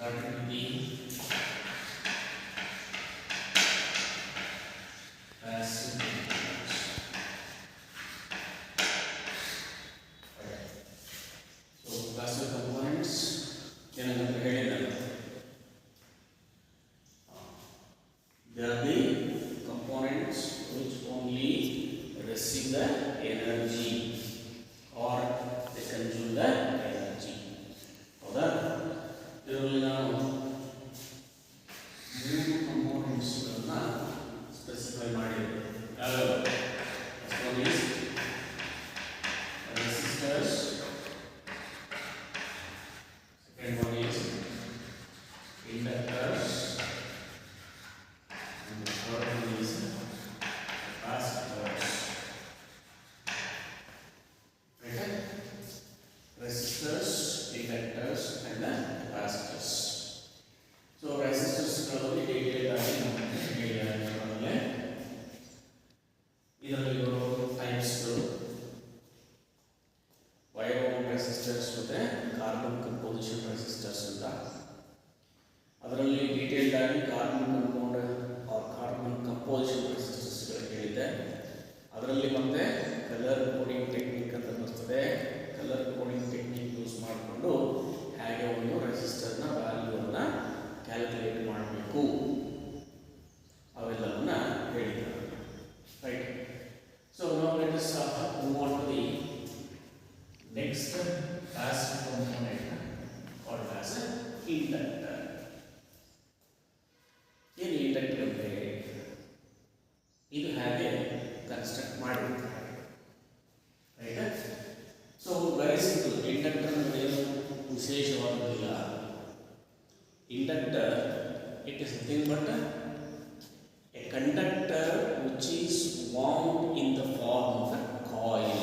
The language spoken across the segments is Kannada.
starting with the passive components. So passive components ಏನಂತ ಹೇಳಿದಲ್ಲ, they are the components which only receive the energy or they consume the energy. ಹೌದಾ? ಇದರಲ್ಲಿ ನಾವು ಮೂರು ಕಂಪೋನೆಂಟ್ಸ್ಗಳನ್ನ ಸ್ಪೆಸಿಫೈ ಮಾಡಿದ್ದೇವೆ. ಯಾವ್ಯಾವ? First one is resistors, second one is inductors, and the third one is capacitors. Right? Resistors, inductors, and the capacitors. So resistors ಗಳಲ್ಲಿ detailed ಆಗಿ ನಾವು ಹೇಳಿದ್ದೇವೆ. ಇದರಲ್ಲಿ ಬರೋ ಟೈಪ್ಸ್ಗಳು ವೈರ್ ಬೌಂಡ್ ರೆಸಿಸ್ಟರ್ಸ್ ಮತ್ತು ಕಾರ್ಬನ್ ಕಂಪೋಸಿಷನ್ ರೆಸಿಸ್ಟರ್ಸ್ ಅಂತ. ಅದರಲ್ಲಿ ಡೀಟೇಲ್ಡ್ ಆಗಿ carbon compound or carbon composition ರೆಸಿಸ್ಟರ್ಸ್ಗಳು ಹೇಳಿದೆ. ಅದರಲ್ಲಿ ಮತ್ತೆ ಕಲರ್ ಕೋಡಿಂಗ್ ಟೆಕ್ನಿಕ್ ಅಂತ ಬರ್ತದೆ. ಕಲರ್ ಕೋಡಿಂಗ್ ಟೆಕ್ನಿಕ್ ಯೂಸ್ ಮಾಡಿಕೊಂಡು ಹೇಗೆ ಒಂದು ರೆಸಿಸ್ಟರ್ನ ವ್ಯಾಲ್ಯೂವನ್ನು ಕ್ಯಾಲ್ಕುಲೇಟ್ ಮಾಡಬೇಕು ಅವೆಲ್ಲವನ್ನ ಹೇಳಿದ್ದಾರೆ. ರೈಟ್. ಸೊ ನಾವು let us move on to the next passive component called as an inductor. ಏನು ಇಂಡಕ್ಟರ್ ಅಂದರೆ ಇದು ಹೇಗೆ ಕನ್ಸ್ಟ್ರಕ್ಟ್ ಮಾಡಿರ್ತಾರೆ. Right. So very simple. Inductor ಅಂದರೆ ಏನು ವಿಶೇಷವಾಗುವುದಿಲ್ಲ. Inductor it is nothing but a conductor which is wound in the form of a coil.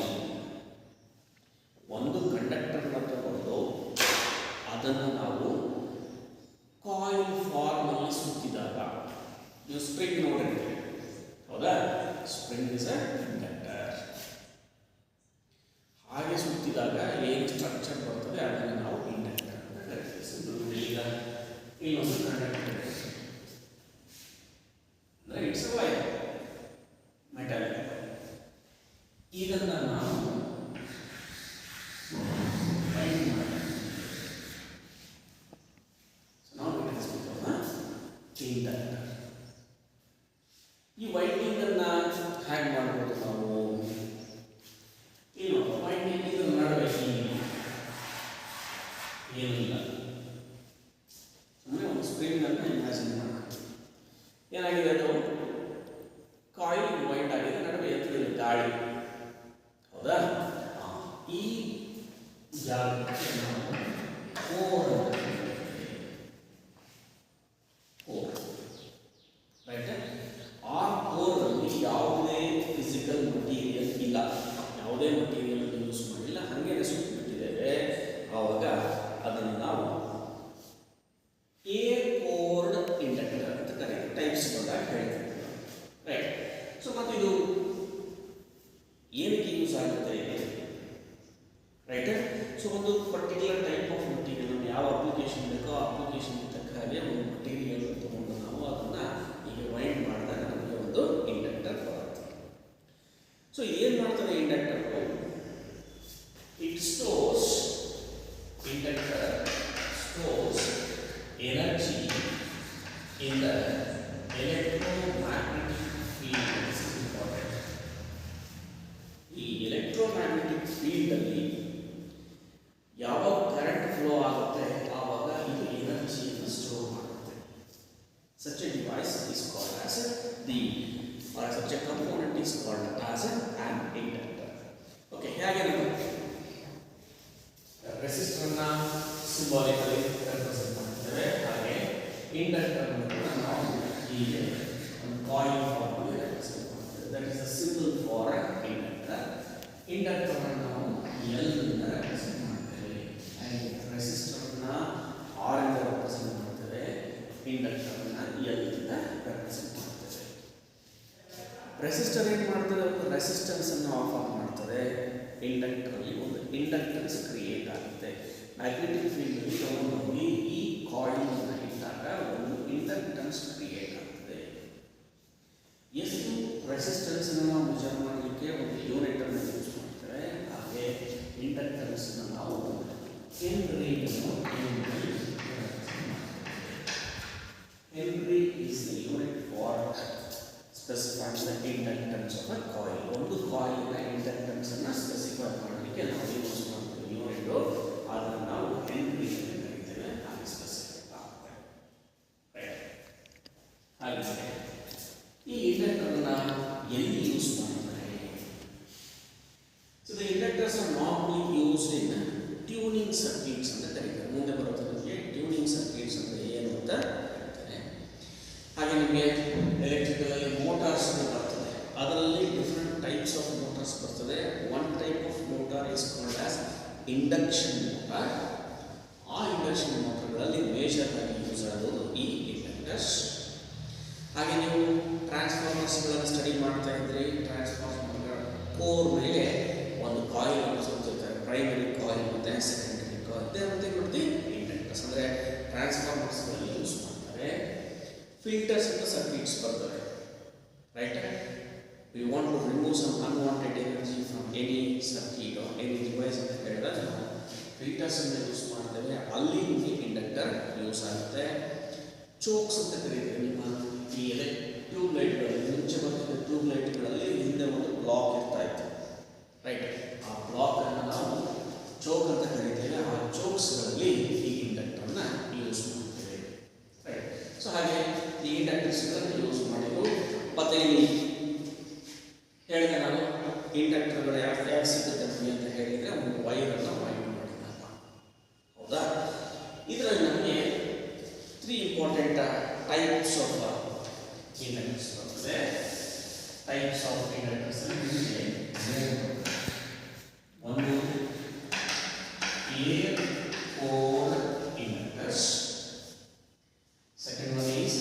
ಒಂದು ಕಂಡಕ್ಟರ್ನ ತಗೊಂಡು ಅದನ್ನು ನಾವು ಕಾಯಿಲ್ ಫಾರ್ಮಲ್ಲಿ ಸುತ್ತಿದಾಗ, ನೀವು ಸ್ಪ್ರಿಂಗ್ ನೋಡಿರ್ತೀವಿ, ಹೌದಾ? Spring is a conductor. ಹಾಗೆ ಸುತ್ತಿದಾಗ ಏನು ಸ್ಟ್ರಕ್ಚರ್ ಬರ್ತದೆ ಅದನ್ನು ನಾವು ಇಂಡಕ್ಟರ್ ಅಂತ ಕರಿತೀವಿ. ಈಗ ಇನ್ನೊಂದು ಕಂಡಕ್ಟರ್ ಅಂದರೆ ಇಟ್ಸ್ ಅ ವೈರ್, ಮೆಟಲ್. ಇದನ್ನು ನಾವು ಇಂಡಕ್ಟರ್. ಈ ವೈಂಡಿಂಗ್ ಅನ್ನ ಹೇಗೆ ಮಾಡ್ಬೋದು ನಾವು? ಏನು ವೈಂಡಿಂಗ್ ಇದನ್ನು ಮಾಡಬೇಕು ಏನಿಲ್ಲ, ಸುಮ್ಮನೆ ಒಂದು ಸ್ಪ್ರಿಂಗ್ ಅನ್ನ ಇಮ್ಯಾಜಿನ್ ಮಾಡಬೇಕು. ಏನಾಗಿದೆ, ಅದು ಕಾಯಿಲ್ ವೈಂಡ್ ಆಗಿದೆ, ನಡುವೆ ಎತ್ತಲಿಲ್ಲ ಗಾಳಿ, ಹೌದಾ? ಈ ಜಾಗಕ್ಕೆ ನಾವು ಕೋರ್ ಯಾವುದೇ ಫಿಸಿಕಲ್ ಮಟೀರಿಯಲ್ ಇಲ್ಲ, ಯಾವುದೇ ಮಟೀರಿಯಲ್ ಯೂಸ್ ಮಾಡಿಲ್ಲ, ಹಾಗೆ ಸುತ್ತಿಬಿಟ್ಟಿದ್ದೇವೆ. ಆವಾಗ ಅದನ್ನು ನಾವು ಏರ್ ಕೋರ್ಡ್ ಇಂಡಕ್ಟರ್ ಅಂತ ಕರೀತೀವಿ. ಟೈಪ್ಸ್ಗಳಾಗಿ ಹೇಳ್ತೀವಿ. ರೈಟ್. ಸೊ ಮತ್ತು ಇದು ಏನಕ್ಕೆ ಯೂಸ್ ಆಗುತ್ತೆ? ರೈಟ್. ಸೊ ಒಂದು ಪರ್ಟಿಕ್ಯುಲರ್ ಟೈಪ್ ಆಫ್ ಮಟೀರಿಯಲ್, ಯಾವ ಅಪ್ಲಿಕೇಶನ್ ಬೇಕೋ ಆ ಅಪ್ಲಿಕೇಶನ್ ತಕ್ಕ ಹಾಗೆ ಒಂದು ಮಟೀರಿಯಲ್ ತಗೊಂಡು ನಾವು ಅದನ್ನು ಹೀಗೆ ವೈಂಡ್ ಮಾಡಿದಾಗ ನಮಗೆ ಒಂದು ಇಂಡಕ್ಟರ್ ಬರುತ್ತೆ. ಸೊ ಏನು ಮಾಡ್ತದೆ inductor? It stores, inductor stores energy in the electromagnetic field. This is important. ಈ ಎಲೆಕ್ಟ್ರೋಮ್ಯಾಗ್ನೆಟಿಕ್ ಫೀಲ್ಡ್ ಅಲ್ಲಿ ಯಾವಾಗ ಕರೆಂಟ್ ಫ್ಲೋ ಆಗುತ್ತೆ ಆವಾಗ ಇದು ಎನರ್ಜಿಯನ್ನು ಸ್ಟೋರ್ ಮಾಡುತ್ತೆ. Such a device is called as such a component is called as an inductor. Okay, ಹೇಗೆ ನಾವು ರೆಸಿಸ್ಟರ್ ಅನ್ನ ಸಿಂಬಾಲಿಕಲಿ ರೆಪ್ರೆಸೆಂಟ್ ಮಾಡ್ತೇವೆ, ಹಾಗೆ ಇಂಡಕ್ಟರ್ ಅನ್ನು ನಾವು ಹೀಗೆ ಒಂದು ಕಾಯಿಲ್ ಫಾರ್ಮಲ್ಲಿ ರೆಪ್ರೆಸೆಂಟ್ ಮಾಡ್ತೇವೆ. That is the symbol for inductor. Inductor ಅನ್ನು ನಾವು ಎಲ್ ಇಂದ ರೆಪ್ರೆಸೆಂಟ್ ಮಾಡ್ತೇವೆ, ಆ್ಯಂಡ್ ರೆಸಿಸ್ಟರ್ ಅನ್ನ ಆರ್ ಇಂದ ರೆಪ್ರೆಸೆಂಟ್ ಮಾಡ್ತೇವೆ, ಇಂಡಕ್ಟರ್ ಎಲ್ ಇಂದ ರೆಪ್ರೆಸೆಂಟ್ ಮಾಡ್ತೇವೆ. ರೆಸಿಸ್ಟರ್ ಏನು ಮಾಡ್ತದೆ? ಒಂದು ರೆಸಿಸ್ಟೆನ್ಸ್ ಅನ್ನು ಆಫರ್ ಮಾಡ್ತದೆ. ಇಂಡಕ್ಟರ್ ಅಲ್ಲಿ ಒಂದು ಇಂಡಕ್ಟೆನ್ಸ್ ಕ್ರಿಯೇಟ್ ಆಗುತ್ತೆ. ಮ್ಯಾಗ್ನೆಟಿಕ್ ಫೀಲ್ಡ್ ಅಲ್ಲಿ ಈ coil Henry is the unit for specifying the inductance of a coil. ಒಂದು ಕಾಯಿಲ್ನ ಇಂಡಕ್ಟನ್ಸ್ ಅನ್ನು ಸ್ಪೆಸಿಫೈ ಮಾಡಲಿಕ್ಕೆ ನಾವು ಯೂಸ್ ಮಾಡ್ತೀವಿ ಯೂನಿಟ್, ಅದನ್ನು ನಾವು ಹೆನ್ರಿ ಅಂತ ಕರಿತೇವೆ. ಹಾಗೆ ಸ್ಪೆಸಿಫಿಕ್ ಆಗುತ್ತೆ. ಹಾಗೆ ಈ ಇಂಡಕ್ಟರ್ನ ಎಲ್ಲಿ ಯೂಸ್ ಮಾಡ್ತಾರೆ? So the inductors are normally used in tuning circuits ಅಂತ ಕರೀತಾರೆ. ಮುಂದೆ ಬರೋದಕ್ಕೆ ಟ್ಯೂನಿಂಗ್ ಸರ್ಕ್ಯೂಟ್ಸ್ ಅಂದರೆ ಏನು ಅಂತ ಹೇಳ್ತಾರೆ. ಹಾಗೆ ನಿಮಗೆ ಎಲೆಕ್ಟ್ರಿಕಲ್ ಮೋಟಾರ್ಸ್ ಬರ್ತದೆ, ಅದರಲ್ಲಿ ಡಿಫ್ರೆಂಟ್ ಟೈಪ್ಸ್ ಆಫ್ ಮೋಟಾರ್ಸ್ ಬರ್ತದೆ. One type of motor is called as induction motor. ಆ ಇಂಡಕ್ಷನ್ ಮೋಟಾರ್ಗಳಲ್ಲಿ ಮೇಜರ್ ಆಗಿ ಯೂಸ್ ಆಗೋದು ಈ ಇಂಡಕ್ಟರ್ಸ್. ಹಾಗೆ ನೀವು ಟ್ರಾನ್ಸ್ಫಾರ್ಮರ್ಸ್ಗಳನ್ನು ಸ್ಟಡಿ ಮಾಡ್ತಾ ಇದ್ರಿ, ಟ್ರಾನ್ಸ್ಫಾರ್ಮರ್ ಕೋರ್ ಮೇಲೆ ಒಂದು ಕಾಯಿಲ್ ಅನ್ನು ಸುತ್ತಿರ್ತಾರೆ, ಪ್ರೈಮರಿ ಕಾಯಿಲ್ ಮತ್ತು ಸೆಕೆಂಡರಿ ಕಾಯಿಲ್. ಇದೇ ಮತ್ತೆ ನೋಡ್ತೀವಿ ಇಂಡಕ್ಟರ್ಸ್ ಅಂದರೆ ಟ್ರಾನ್ಸ್ಫಾರ್ಮರ್ಸ್ಗಳಲ್ಲಿ ಯೂಸ್ ಮಾಡ್ತಾರೆ. ಫಿಲ್ಟರ್ಸ್ ಅಂತ ಸರ್ಕ್ಯೂಟ್ಸ್ ಬರ್ತವೆ, right? We want to remove some unwanted energy from any circuit or any device ಅಂತ ಹೇಳಿದಾಗ ನಾವು ಫಿಲ್ಟರ್ಸ್ ಅನ್ನು ಯೂಸ್ ಮಾಡ್ತೇವೆ. ಅಲ್ಲಿ ನಿಮಗೆ ಇಂಡಕ್ಟರ್ ಯೂಸ್ ಆಗುತ್ತೆ. ಚೋಕ್ಸ್ ಅಂತ ಕರೀತೀವಿ. ನಿಮ್ಮ ಈ ಟ್ಯೂಬ್ ಲೈಟ್ಗಳಲ್ಲಿ ಮುಂಚೆ ಬರ್ತಿದ್ದ ಟ್ಯೂಬ್ ಲೈಟ್ಗಳಲ್ಲಿ ಹಿಂದೆ ಒಂದು ಬ್ಲಾಕ್ ಇರ್ತಾ ಇತ್ತು, ರೈಟ್? ಆ ಬ್ಲಾಕ್ ಅನ್ನು ನಾವು ಚೋಕ್ ಅಂತ ಕರೀತೇವೆ. ಆ ಚೋಕ್ಸ್ಗಳಲ್ಲಿ ಈ ಇಂಡಕ್ಟರ್ನ ಯೂಸ್ ಮಾಡ್ತೇವೆ, ರೈಟ್? ಸೊ ಹಾಗೆ ಈ ಇಂಡಕ್ಟರ್ಸ್ಗಳನ್ನು ಯೂಸ್ ಮಾಡಿದ್ರು. ಮತ್ತು ಇಲ್ಲಿ ಹೇಳಿದೆ ನಾನು ಇಂಡಕ್ಟರ್ಗಳು ಯಾಕೆ ಸಿಗುತ್ತೆ ಅಂತ ಹೇಳಿದರೆ ಒಂದು ವೈರನ್ನು ವೈಂಡ್ ಮಾಡಿದಾಗ, ಹೌದಾ? ಇದರಲ್ಲಿ ನಮಗೆ 3 ಇಂಪಾರ್ಟೆಂಟ್ ಟೈಪ್ಸ್ ಆಫ್ ಇಂಡಕ್ಟರ್ಸ್ ಬರ್ತದೆ. ಟೈಪ್ಸ್ ಆಫ್ ಇಂಡಕ್ಟರ್ಸ್ ಒಂದು air core inductors, second one is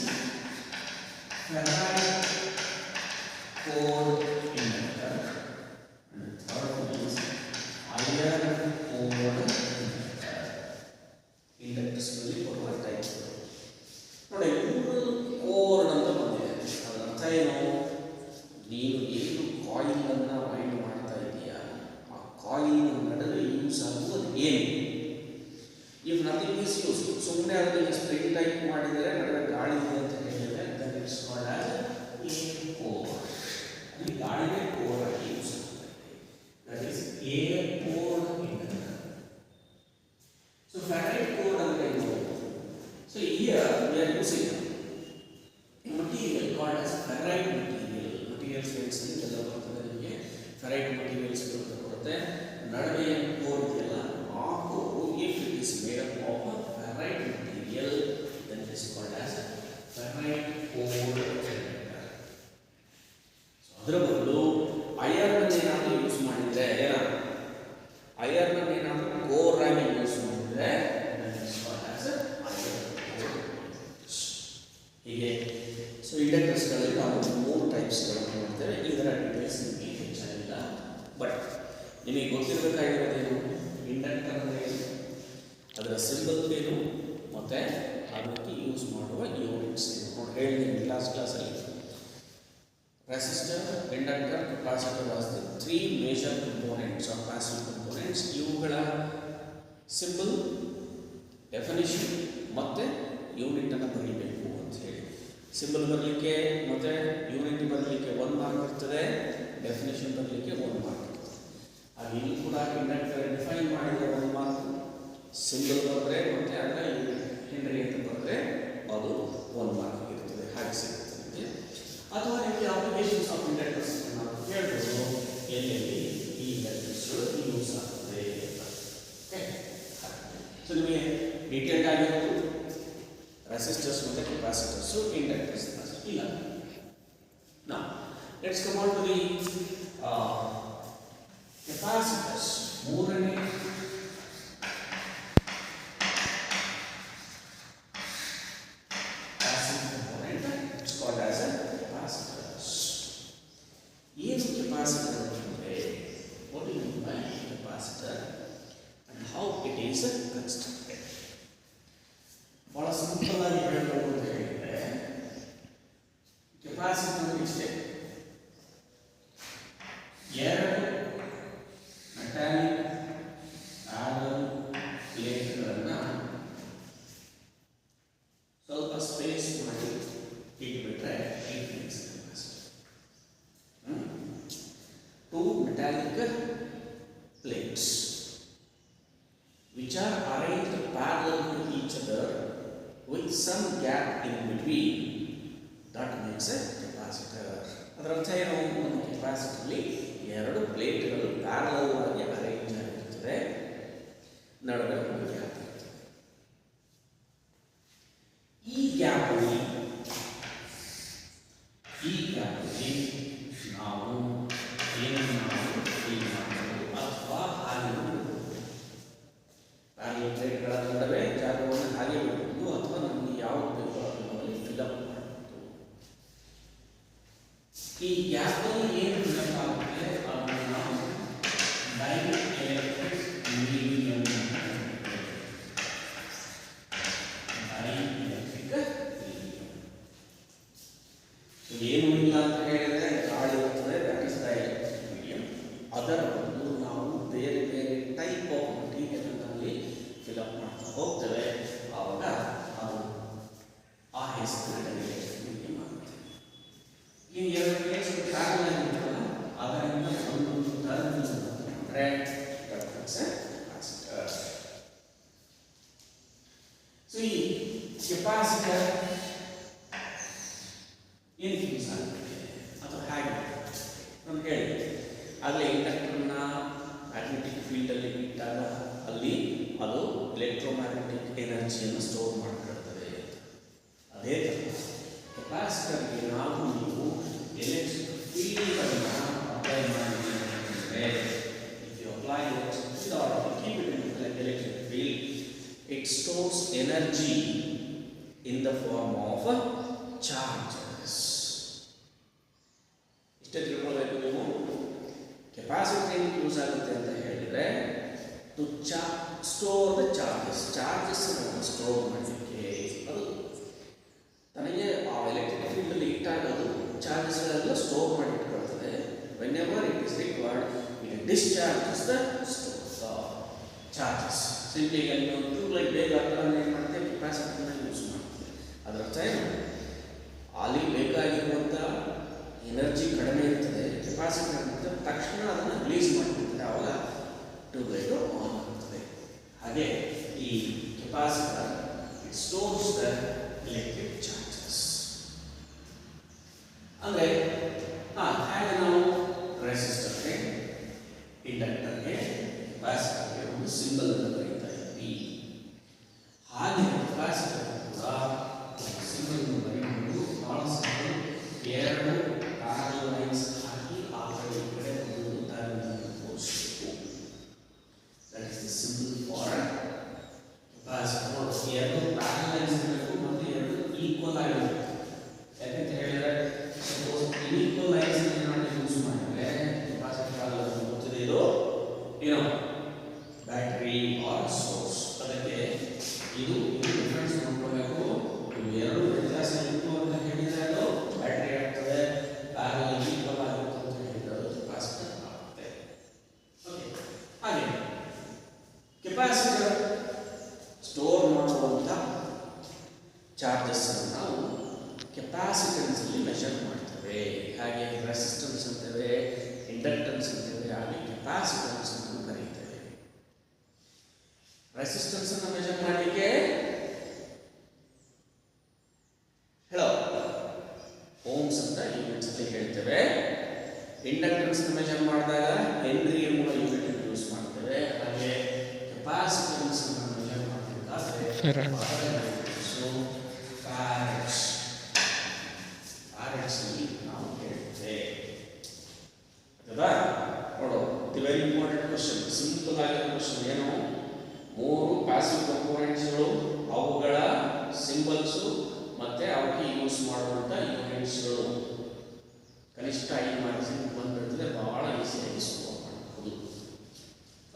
ferrite core inductor, and third one is iron core inductor. Inductors ನಲ್ಲಿ ಬರುವ ಟೈಪ್ಸ್ ನೋಡಿ. ಕೋರ್ ಅಂತ ಬಂದಿದೆ, ಅದರ ಅರ್ಥ ಏನು? ನೀನು ಏನು ಕಾಯಿಲ್ ಅನ್ನು ವೈಂಡ್ ಮಾಡ್ತಾ ಇದೆಯಾ, ಆ ಕಾಯಿಲ್ ನಡುವೆ ಯೂಸ್ ಆಗುವುದು ಏನು? ಇಫ್ ನಥಿಂಗ್ ಈಸ್ ಯೂಸ್, ಸುಮ್ಮನೆ ಅದರಲ್ಲಿ ಸ್ಪ್ರಿಂಗ್ ಟೈಪ್ ಮಾಡಿದರೆ ನಡುವೆ ಗಾಳಿ ಇದೆ ಅಂತ ಹೇಳಿದರೆ that it's called as air core. ಅಲ್ಲಿ ಗಾಳಿಗೆ ಕೋರ್ ಆಗಿ ಯೂಸ್ ಆಗುತ್ತೆ. That is air core inductor. So ferrite core ಅಂದರೆ ಏನು? So here we are using material called as ferrite material. Materials weights ಎಲ್ಲ ಬರ್ತದೆ ನಿಮಗೆ. ಫೆರೈಟ್ ಮಟೀರಿಯಲ್ಸ್ ಅಂತ ಬರುತ್ತೆ. ನಡುವೆ ಕೋರ್ ಇದೆಯಲ್ಲ, ಆ core if it is made up of ferrite material then it is called as ferrite core inductor. So ಅದರ ಬದಲು ಐರನ್ ಏನಾದರೂ ಯೂಸ್ ಮಾಡಿದರೆ, ಐರನ್ ಏನಾದರೂ ಕೋರ್ ಆಗಿ ಯೂಸ್ ಮಾಡಿದರೆ then it is called as iron core. ಹೀಗೆ ಸೊ ಇಂಡಕ್ಟರ್ಸ್ಗಳಲ್ಲಿ ನಾವು 3 ಟೈಪ್ಸ್ಗಳನ್ನು ನೋಡ್ತೇವೆ. ಇದರ ಡೀಟೇಲ್ಸ್ ನಿಮಗೆ ಹೆಚ್ಚಾಗಿಲ್ಲ, ಬಟ್ ನಿಮಗೆ ಗೊತ್ತಿರಬೇಕಾಗಿರೋದೇನು? ಇಂಡಕ್ಟರ್ ಅಂದರೆ ಏನು, ಅದರ ಸಿಂಬಲ್ ಏನು, ಮತ್ತು ಅದಕ್ಕೆ ಯೂಸ್ ಮಾಡುವ ಯೂನಿಟ್ಸ್ ಏನು ನೋಡಿ ಹೇಳಿದ್ದೀನಿ ಕ್ಲಾಸಲ್ಲಿ. Resistor, inductor, capacitor as the 3 major components or passive components. ಇವುಗಳ ಸಿಂಬಲ್, ಡೆಫಿನಿಷನ್ ಮತ್ತು ಯೂನಿಟನ್ನು ಬರೀಬೇಕು ಅಂತ ಹೇಳಿ. ಸಿಂಬಲ್ ಬರಲಿಕ್ಕೆ ಮತ್ತು ಯೂನಿಟ್ ಬರಲಿಕ್ಕೆ 1 ಮಾರ್ಕ್ ಇರ್ತದೆ, ಡೆಫಿನೇಷನ್ ಬರಲಿಕ್ಕೆ 1 ಮಾರ್ಕ್ ಇರ್ತದೆ. ಹಾಗೆ ಇಲ್ಲಿ ಕೂಡ ಇಂಡಕ್ಟರ್ ಡಿಫೈನ್ ಮಾಡಿದರೆ 1 ಮಾರ್ಕ್, ಸಿಂಬಲ್ ಬರೆದ್ರೆ ಮತ್ತು ಅದರ ಹೆನ್ರಿ ಅಂತ ಬರೆದ್ರೆ ಅದು 1 ಮಾರ್ಕ್ ಇರ್ತದೆ. ಹಾಗೆ ಸಿಗುತ್ತೆ ನಿಮಗೆ. ಅಥವಾ ನಿಮಗೆ ಅಪ್ಲಿಕೇಶನ್ಸ್ ಆಫ್ ಇಂಡಕ್ಟರ್ಸ್ ನಾವು ಹೇಳ್ಬೋದು, ಎಲ್ಲೆಲ್ಲಿ ಈ ಇಂಡಕ್ಟರ್ಸ್ ಯೂಸ್ ಆಗ್ತದೆ ಅಂತ. ಓಕೆ, ಸೊ ನಿಮಗೆ ಡೀಟೇಲ್ಡ್ ಆಗಿರೋದು resistors ಮತ್ತು capacitors, inductors ಇಲ್ಲ. Now let's come on to the capacitors. ಮೂರನೇ passive component, it's called as a capacitors. ಏನು capacitor ಅಂದರೆ, what do you mean by capacitor and how it is constructed? ಬಹಳ ಸಿಂಪಲ್ ಆಗಿ ಹೇಳಬೇಕು ಅಂತ ಹೇಳಿದರೆ, ಕೆಪಾಸಿಟರ್ ಇಷ್ಟೇ, 2 metallic parallel plate parallel to each other with some gap in between. That makes a capacitor. ಅದರ ಅರ್ಥ ಏನು? ಒಂದು ಕೆಪಾಸಿಟರ್ಲಿ ಎರಡು ಪ್ಲೇಟ್ಗಳು ಪ್ಯಾರಲಲ್ ಆಗಿ ಅರೇಂಜ್ ಆಗಿರ್ತದೆ, ನಡುವೆ ಒಂದು ಗ್ಯಾಪ್ ಇರ್ತದೆ. ಈ ಗ್ಯಾಪಲ್ಲಿ ನಾವು ಏನು ಮಾಡಬಹುದು ಅಥವಾ ಹಾಗೆ ಪ್ಯಾರಲಲ್ ಪ್ಲೇಟ್ಗಳ ನಡುವೆ ಜಾಗವನ್ನು ಹಾಗೆ ಬಿಡಬಹುದು ಅಥವಾ ನಮಗೆ ಯಾವುದು ಬೇಕೋ ಅದನ್ನು ಫಿಲ್ಅಪ್ ಮಾಡಬಹುದು. ಈ ಗ್ಯಾಪಲ್ಲಿ ಏನು ಫಿಲ್ಅಪ್ ಆಗುತ್ತೆ ಅದನ್ನು ನಾವು ಡೈಎಲೆಕ್ಟ್ರಿಕ್ ಮೀಡಿಯಂ ಏನು ಇಲ್ಲ ಅಂತ ಹೇಳಿದ್ರೆ ಗಾಳಿ ಇರ್ತದೆ, ದಟ್ ಇಸ್ ಡೈಎಲೆಕ್ಟ್ರಿಕ್ ಮೀಡಿಯಂ. ಅದರ ಬದಲು ನಾವು ಬೇರೆ ಬೇರೆ ಟೈಪ್ ಆಫ್ ಮಟೀರಿಯಲ್ನಲ್ಲಿ ಫಿಲ್ಅಪ್ ಮಾಡ್ತಾ ಹೋಗ್ತೇವೆ, ಆವಾಗ ಅದು ಆ ಹೆಸರು ಡೈಎಲೆಕ್ಟ್ರಿಕ್ ಮೀಡಿಯಂ ಆಗುತ್ತೆ. ಈ ಎರಡು ಪ್ಲೇಟ್ಸ್ ಪ್ಯಾರಲಲ್ ಆಗಿರ್ತಲ್ಲ, ಅದರಿಂದ ಒಂದೊಂದು ಟರ್ಮಿನಲ್ ಅಂದರೆ ಕೆಪಾಸಿಟರ್. ಸೊ ಈ ಕೆಪಾಸಿಟರ್ ಏನಕ್ಕೆ ಯೂಸ್ ಆಗುತ್ತೆ ಅಥವಾ ಹೇಗೆ ಅಂತ ಹೇಳಿ, ಆಗಲೇ ಇಂಡಕ್ಟರ್ನ ಮ್ಯಾಗ್ನೆಟಿಕ್ ಫೀಲ್ಡಲ್ಲಿ ಇಟ್ಟಾಗ ಅಲ್ಲಿ ಅದು ಎಲೆಕ್ಟ್ರೋಮ್ಯಾಗ್ನೆಟಿಕ್ ಎನರ್ಜಿಯನ್ನು ಸ್ಟೋರ್ ಮಾಡಿಕೊಳ್ತದೆ. ಅದೇ ಥರ ಕೆಪಾಸಿಟರ್ಗೆ ನಾವು ನೀವು ಎಲೆಕ್ಟ್ರಿಕ್ ಫೀಲ್ಡನ್ನು ಅಪ್ಲೈ ಮಾಡಿದ್ರೆ, if you apply electric field or keep it in electric field, it stores energy in the form of charges. ಇಷ್ಟೇ ತಿಳ್ಕೊಳ್ಬೇಕು ನೀವು. ಕೆಪಾಸಿಟರ್ ಏನಕ್ಕೆ ಯೂಸ್ ಆಗುತ್ತೆ ಅಂತ ಹೇಳಿದರೆ, to store the charges store ಮಾಡಲಿಕ್ಕೆ. ಅದು ತನಗೆ ಆ ಎಲೆಕ್ಟ್ರಿಕ್ ಫೀಲ್ಡಲ್ಲಿ ಇಟ್ಟಾಗ ಅದು ಚಾರ್ಜಸ್ಗಳೆಲ್ಲ ಸ್ಟೋರ್ ಮಾಡಿ ಇಟ್ಕೊಳ್ತದೆ. Whenever it is required it discharges the charges. Simply ಈಗ ನೀವು ಟ್ಯೂಬ್ಲೈಟ್ ಬೇಗ ಆಗ್ತದೆ ಏನು ಮಾಡ್ತೇವೆ, ಕೆಪಾಸಿಟರ್ನ ಯೂಸ್ ಮಾಡ್ತೇವೆ. ಅದರ ಅರ್ಥ ಏನು? ಅಲ್ಲಿ ಬೇಕಾಗಿರುವಂಥ ಎನರ್ಜಿ ಕಡಿಮೆ ಇರ್ತದೆ, ಕೆಪಾಸಿಟರ್ ಇರ್ತದೆ, ತಕ್ಷಣ ಅದನ್ನು ರಿಲೀಸ್ ಮಾಡಿಬಿಡ್ತದೆ, ಆವಾಗ ಟ್ಯೂಬ್ಲೈಟು ಆನ್ ಆಗ್ತದೆ. ಹಾಗೆ ಈ capacitor it stores the electric charges. ಅಂದರೆ ಹಾಗೆ ನಾವು ರೆಸಿಸ್ಟರ್ಗೆ, ಇಂಡಕ್ಟರ್ಗೆ, ಕೆಪಾಸಿಟರ್ಗೆ ಒಂದು ಸಿಂಬಲ್ ಅನ್ನು ಬರೀತಾ ಇದ್ವಿ. ಹಾಗೆ ಕೆಪಾಸಿಟರ್ ಕೂಡ ಸಿಂಬಲ್ ಅನ್ನು ಬರೀಬಹುದು. ಭಾಳ ಸಿಂಬಲ್, ಎರಡು ಪ್ಯಾರಲಲ್ ಲೈನ್ಸ್ ಹಾಕಿ ಆ ಕಡೆ ಈ ಕಡೆ ಒಂದು ಟರ್ಮಿನಲ್ ತೋರಿಸಬೇಕು. That is the symbol for capacitor. ಎರಡು ಪ್ಯಾರಲಲ್ ಲೈನ್ಸ್ ಇರಬೇಕು ಮತ್ತು ಎರಡು ಈಕ್ವಲ್ ಆಗಿರಬೇಕು. ಯಾಕಂತ ಹೇಳಿದರೆ ಸಪೋಸ್ ಇನ್ಈಕ್ವಲ್ ಲೈನ್ಸ್ ನಾವು ಯೂಸ್ ಮಾಡಿದರೆ ಕೆಪಾಸಿಟರ್ ಗೊತ್ತಿದೆ, ಇದು ಏನೋ ಬ್ಯಾಟರಿ ಆರ್ ಸೋರ್ಸ್. ಅದಕ್ಕೆ ಇದು ಡಿಫರೆನ್ಸ್ ನೋಡ್ಕೋಬೇಕು. ಎರಡು ವ್ಯತ್ಯಾಸ ಇತ್ತು ಅಂತ ಹೇಳಿದರೆ ಅದು ಬ್ಯಾಟರಿ ಆಗ್ತದೆ, ಪ್ಯಾರಲಲ್ ಈಕ್ವಲ್ ಆಗುತ್ತೆ ಅಂತ ಹೇಳಿದರೆ ಅದು ಕೆಪಾಸಿಟರ್ ಆಗುತ್ತೆ. ಓಕೆ, ಹಾಗೆ ಕೆಪಾಸಿಟರ್ ಸ್ಟೋರ್ ಮಾಡುವಂಥ ಚಾರ್ಜಸ್ ನಾವು ಕೆಪಾಸಿಟೆನ್ಸ್ ಅಲ್ಲಿ ಮೆಷರ್ ಮಾಡ್ತೇವೆ. ಹಾಗೆ ರೆಸಿಸ್ಟೆನ್ಸ್ ಅಂತೇವೆ, ಇಂಡಕ್ಟೆನ್ಸ್ ಅಂತೇವೆ, ಹಾಗೆ ಕೆಪಾಸಿಟೆನ್ಸ್ ಅಂತ ಕರೀತೇವೆ. ರೆಸಿಸ್ಟೆನ್ಸ್ ಅನ್ನು ಮೆಷರ್ ಮಾಡಲಿಕ್ಕೆ ಹೇಳೋ ಓಮ್ಸ್ ಅಂತ ಯೂನಿಟ್ಸ್ ಅಲ್ಲಿ ಹೇಳ್ತೇವೆ. ಇಂಡಕ್ಟೆನ್ಸ್ ಮೆಷರ್ ಮಾಡಿದಾಗ ಹೆನ್ರಿ ಎಂಬ ಯೂನಿಟ್ ಯೂಸ್ ಮಾಡ್ತೇವೆ. ಹಾಗೆ ಕೆಪಾಸಿಟೆನ್ಸ್ ಅನ್ನು ಮೆಷರ್ ಮಾಡಬೇಕಾದ್ರೆ ಫ್ಯಾರಡ್ಸ್ ಅಲ್ಲಿ ನಾವು ಹೇಳ್ತೇವೆ. ಅಲ್ವಾ? ನೋಡು, the very important question, simple ಆಗಿರೋ ಕ್ವಶನ್. ಏನು? ಮೂರು ಪ್ಯಾಸಿವ್ ಕಂಪೋನೆಂಟ್ಸ್ಗಳು, ಅವುಗಳ ಸಿಂಬಲ್ಸು ಮತ್ತೆ ಅವಕ್ಕೆ ಯೂಸ್ ಮಾಡುವಂಥ ಯೂನಿಟ್ಸ್ಗಳು. ಕನಿಷ್ಠ 5 ಮಾರ್ಕ್ಸ್ ಬಂದ್ಬಿಡ್ತದೆ, ಬಹಳ ಈಸಿಯಾಗಿ ಸಾಲ್ವ್ ಮಾಡಬಹುದು.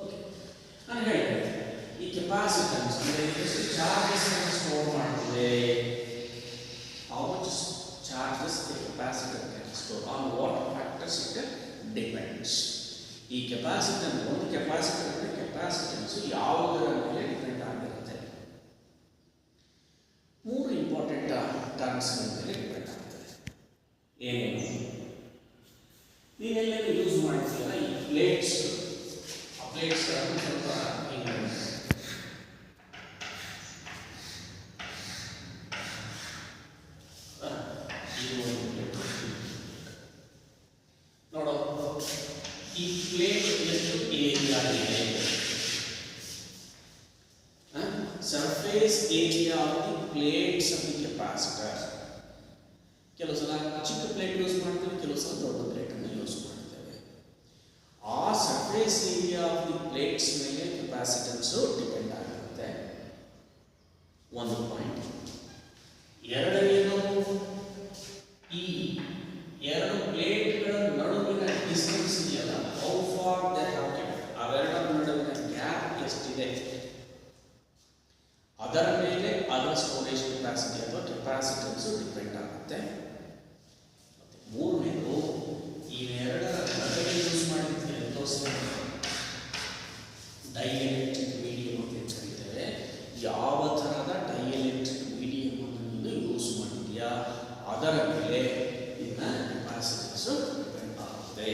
ಓಕೆ, ನಾನು ಹೇಳಿದೆ ಈ ಕೆಪಾಸಿಟೆನ್ಸ್ ಅಂದರೆ ಎಷ್ಟು ಚಾರ್ಜಸ್ ಅನ್ನು ಸ್ಟೋರ್ ಮಾಡ್ತದೆ. How much charges the capacitor can store, on what factors it depends. ಈ ಕೆಪಾಸಿಟರ್, ಒಂದು ಕೆಪಾಸಿಟರ್ ಅಂದರೆ ಕೆಪಾಸಿಟೆನ್ಸ್ ಯಾವುದರ ಮೇಲೆ ಡಿಪೆಂಡ್ ಆಗಿರುತ್ತೆ. ಮೂರು ಇಂಪಾರ್ಟೆಂಟ್ ಟರ್ಮ್ಸ್ಗಳ ಮೇಲೆ ಡಿಪೆಂಡ್ ಆಗ್ತದೆ. ಏನೇನು ನೀವೆಲ್ಲೆಲ್ಲ ಯೂಸ್ ಮಾಡ್ತೀರಲ್ಲ ಈ ಪ್ಲೇಟ್ಸ್, ಆ ಪ್ಲೇಟ್ಸ್ಗಳನ್ನು ಸ್ವಲ್ಪ ಹಿಂಗೆ ನೋಡು, ಈ ಪ್ಲೇಟ್ ಎಷ್ಟು ಏರಿಯಾ ಇದೆ? Surface area of the plates of the capacitor. ಕೆಲವು ಸಲ ಚಿಕ್ಕ ಪ್ಲೇಟ್ ಯೂಸ್ ಮಾಡ್ತೇವೆ, ಕೆಲವು ಸಲ ದೊಡ್ಡ ಪ್ಲೇಟ್ ಅನ್ನು ಯೂಸ್ ಮಾಡ್ತೇವೆ. ಆ surface area of the plates ಮೇಲೆ ಕೆಪಾಸಿಟನ್ಸ್ ಡಿಪೆಂಡ್ ಆಗಿರುತ್ತೆ. ಒಂದು ಪಾಯಿಂಟ್. ಎರಡನೇದು, ಈ ಎರಡು ಪ್ಲೇಟ್ಗಳ ನಡುವಿನ ಡಿಸ್ಟೆನ್ಸ್ ಇದೆಯಲ್ಲ, how far they have kept, ಅವೆರಡರ ನಡುವಿನ ಗ್ಯಾಪ್ ಎಷ್ಟಿದೆ, ಅದರ ಮೇಲೆ ಅದರ ಸ್ಟೋರೇಜ್ ಕೆಪಾಸಿಟಿ ಅಥವಾ ಕೆಪಾಸಿಟನ್ಸ್ ಡಿಪೆಂಡ್ ಆಗುತ್ತೆ. ಮತ್ತೆ ಮೂರನೇದು, ಇವೆರಡರ ನಡುವೆ ಯೂಸ್ ಮಾಡಿದ್ರೆ ಡೈಎಲೆಕ್ಟ್ರಿಕ್ ಮೀಡಿಯಂ ಅಂತ ಕರೀತೇವೆ. ಯಾವ ಥರದ ಡೈಎಲೆಕ್ಟ್ರಿಕ್ ಮೀಡಿಯಂ ಅನ್ನು ನೀನು ಯೂಸ್ ಮಾಡಿದ್ಯಾ ಅದರ ಮೇಲೆ ನಿನ್ನ ಕೆಪಾಸಿಟನ್ಸ್ ಡಿಪೆಂಡ್ ಆಗುತ್ತೆ.